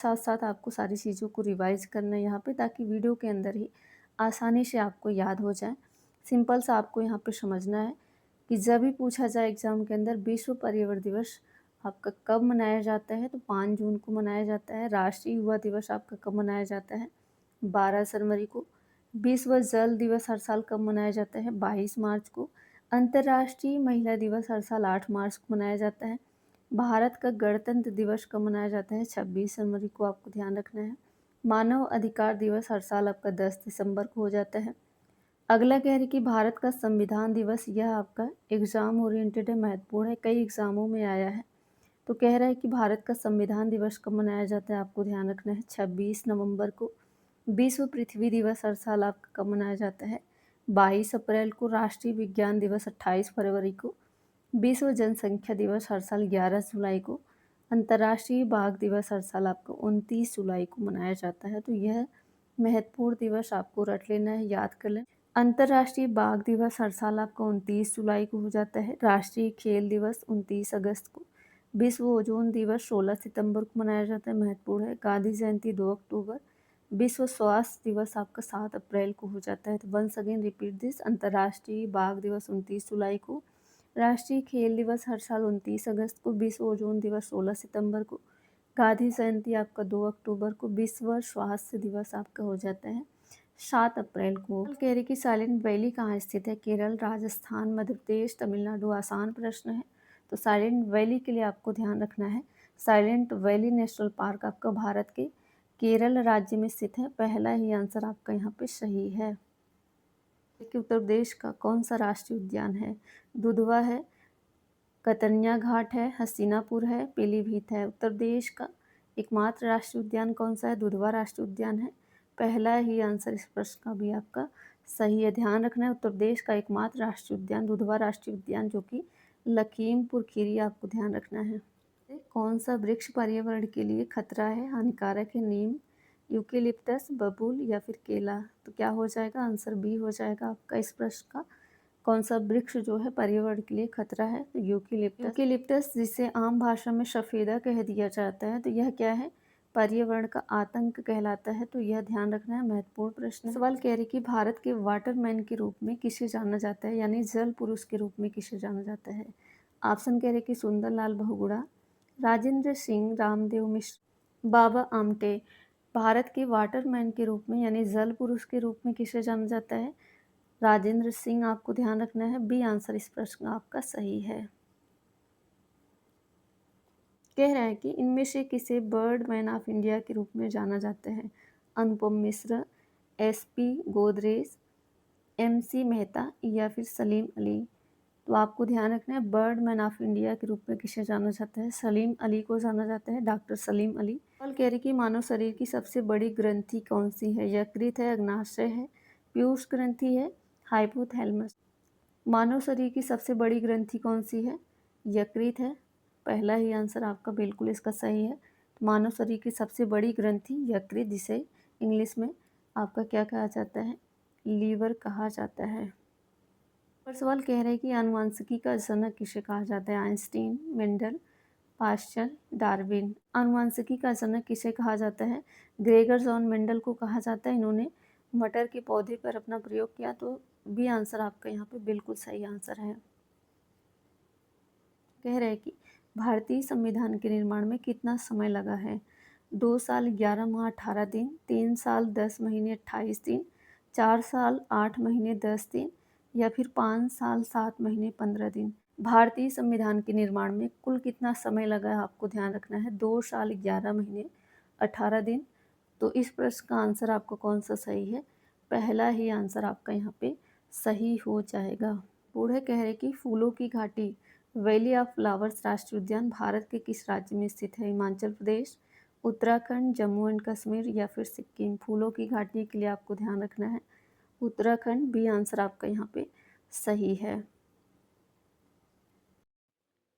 साथ साथ आपको सारी चीज़ों को रिवाइज़ करना है यहाँ पे, ताकि वीडियो के अंदर ही आसानी से आपको याद हो जाए। सिंपल सा आपको यहाँ पे समझना है कि जब भी पूछा जाए एग्ज़ाम के अंदर विश्व पर्यावरण दिवस आपका कब मनाया जाता है, तो 5 जून को मनाया जाता है। राष्ट्रीय युवा दिवस आपका कब मनाया जाता है, 12 जनवरी को। विश्व जल दिवस हर साल कब मनाया जाता है, 22 मार्च को। अंतर्राष्ट्रीय महिला दिवस हर साल 8 मार्च को मनाया जाता है। भारत का गणतंत्र दिवस कब मनाया जाता है, 26 जनवरी को आपको ध्यान रखना है। मानव अधिकार दिवस हर साल आपका 10 दिसंबर को हो जाता है। अगला कह रही कि भारत का संविधान दिवस, यह आपका एग्ज़ाम ओरिएंटेड है, महत्वपूर्ण है, कई एग्ज़ामों में आया है। तो कह रहा है कि भारत का संविधान दिवस कब मनाया जाता है, आपको ध्यान रखना है 26 नवंबर को। विश्व पृथ्वी दिवस हर साल आपका कब मनाया जाता है, 22 अप्रैल को। राष्ट्रीय विज्ञान दिवस 28 फरवरी को। विश्व जनसंख्या दिवस हर साल 11 जुलाई को। अंतर्राष्ट्रीय बाघ दिवस हर साल आपको 29 जुलाई को मनाया जाता है। तो यह महत्वपूर्ण दिवस आपको रट लेना है, याद कर लें। अंतर्राष्ट्रीय बाघ दिवस हर साल आपका 29 जुलाई को हो जाता है। राष्ट्रीय खेल दिवस 29 अगस्त को। विश्व ओजोन दिवस 16 सितंबर को मनाया जाता है, महत्वपूर्ण है। गांधी जयंती 2 अक्टूबर। विश्व स्वास्थ्य दिवस आपका 7 अप्रैल को हो जाता है। तो वंस अगेन रिपीट दिस, अंतर्राष्ट्रीय बाघ दिवस 29 जुलाई को। राष्ट्रीय खेल दिवस हर साल 29 अगस्त को। विश्व ओजोन दिवस 16 सितंबर को। गांधी जयंती आपका 2 अक्टूबर को। विश्व स्वास्थ्य दिवस आपका हो जाता है 7 अप्रैल को। कह रही कि साइलेंट वैली कहाँ स्थित है, केरल, राजस्थान, मध्य प्रदेश, तमिलनाडु। आसान प्रश्न है, तो साइलेंट वैली के लिए आपको ध्यान रखना है। साइलेंट वैली नेशनल पार्क आपका भारत के केरल राज्य में स्थित है। पहला ही आंसर आपका यहाँ पे सही है। कि उत्तर प्रदेश का कौन सा राष्ट्रीय उद्यान है, दुधवा है, कतरनिया घाट है, हस्तिनापुर है, पीलीभीत है। उत्तर प्रदेश का एकमात्र राष्ट्रीय उद्यान कौन सा है, दुधवा राष्ट्रीय उद्यान है। पहला ही आंसर इस प्रश्न का भी आपका सही है। ध्यान रखना है, उत्तर प्रदेश का एकमात्र राष्ट्रीय उद्यान दुधवा राष्ट्रीय उद्यान, जो कि लखीमपुर खीरी, आपको ध्यान रखना है। कौन सा वृक्ष पर्यावरण के लिए खतरा है, हानिकारक है, नीम, यूकेलिप्टस, बबूल या फिर केला। तो क्या हो जाएगा, आंसर बी हो जाएगा आपका इस प्रश्न का। कौन सा वृक्ष जो है पर्यावरण के लिए खतरा है, तो यूकेलिप्टस। यूकेलिप्टस जिसे आम भाषा में सफ़ेदा कह दिया जाता है, तो यह क्या है, पर्यावरण का आतंक कहलाता है। तो यह ध्यान रखना है, महत्वपूर्ण प्रश्न। सवाल कह रही कि भारत के वाटरमैन के रूप में किसे जाना जाता है, यानी जल पुरुष के रूप में किसे जाना जाता है। ऑप्शन कह रहे कि सुंदरलाल बहुगुणा, राजेंद्र सिंह, रामदेव मिश्र, बाबा आमटे। भारत के वाटरमैन के रूप में यानी जल पुरुष के रूप में किसे जाना जाता है, राजेंद्र सिंह, आपको ध्यान रखना है। बी आंसर इस प्रश्न का आपका सही है। कह रहा है कि इनमें से किसे बर्ड मैन ऑफ इंडिया के रूप में जाना जाता है, अनुपम मिश्र, एसपी गोदरेज, एमसी मेहता या फिर सलीम अली। तो आपको ध्यान रखना है, बर्ड मैन ऑफ इंडिया के रूप में किसे जाना जाता है, सलीम अली को जाना जाता है, डॉक्टर सलीम अली। सवाल कह रही कि मानव शरीर की सबसे बड़ी ग्रंथि कौन सी है, यकृत है, अग्नाशय है, पीयूष ग्रंथि है, हाइपोथैलेमस। मानव शरीर की सबसे बड़ी ग्रंथि कौन सी है, यकृत है। पहला ही आंसर आपका बिल्कुल इसका सही है। मानव शरीर की सबसे बड़ी ग्रंथि यकृत, जिसे इंग्लिश में आपका क्या कहा जाता है, लीवर कहा जाता है। और सवाल कह रहे हैं कि आनुवंशिकी का जनक किसे कहा जाता है, आइंस्टीन, मेंडल, पाश्चल, डार्विन। आनुवंशिकी का जनक किसे कहा जाता है, ग्रेगर जॉन मेंडल को कहा जाता है। इन्होंने मटर के पौधे पर अपना प्रयोग किया। तो बी आंसर आपका यहाँ पे बिल्कुल सही आंसर है। कह रहे हैं कि भारतीय संविधान के निर्माण में कितना समय लगा है, 2 साल 11 माह 18 दिन, 3 साल 10 महीने 28 दिन, 4 साल 8 महीने 10 दिन या फिर 5 साल 7 महीने 15 दिन। भारतीय संविधान के निर्माण में कुल कितना समय लगा है, आपको ध्यान रखना है, 2 साल 11 महीने 18 दिन। तो इस प्रश्न का आंसर आपको कौन सा सही है, पहला ही आंसर आपका यहाँ पे सही हो जाएगा। बूढ़े कह रहे कि फूलों की घाटी वैली ऑफ फ्लावर्स राष्ट्रीय उद्यान भारत के किस राज्य में स्थित है, हिमाचल प्रदेश, उत्तराखंड, जम्मू एंड कश्मीर या फिर सिक्किम। फूलों की घाटी के लिए आपको ध्यान रखना है उत्तराखंड, बी आंसर आपका यहाँ पे सही है।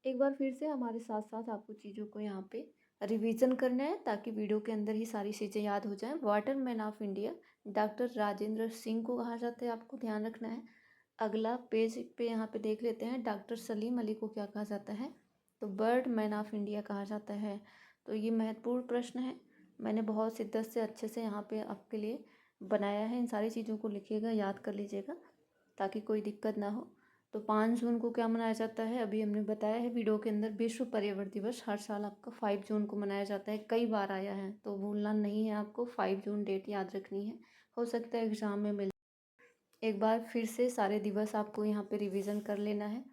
एक बार फिर से हमारे साथ साथ आपको चीज़ों को यहाँ पे रिवीजन करना है, ताकि वीडियो के अंदर ही सारी चीज़ें याद हो जाएं। Waterman of India doctor Rajendra Singh को कहा जाता है, आपको ध्यान रखना है। अगला पेज पे यहाँ पे देख लेते हैं, डॉक्टर सलीम अली को क्या कहा जाता है, तो बर्ड मैन ऑफ इंडिया कहा जाता है। तो ये महत्वपूर्ण प्रश्न है। मैंने बहुत शिद्दत से अच्छे से यहाँ पे आपके लिए बनाया है। इन सारी चीज़ों को लिखिएगा, याद कर लीजिएगा ताकि कोई दिक्कत ना हो। तो 5 जून को क्या मनाया जाता है, अभी हमने बताया है वीडियो के अंदर, विश्व पर्यावरण दिवस हर साल आपका 5 जून को मनाया जाता है। कई बार आया है तो भूलना नहीं है, आपको 5 जून डेट याद रखनी है। हो सकता है एग्ज़ाम में मिल, एक बार फिर से सारे दिवस आपको यहाँ पे रिवीजन कर लेना है।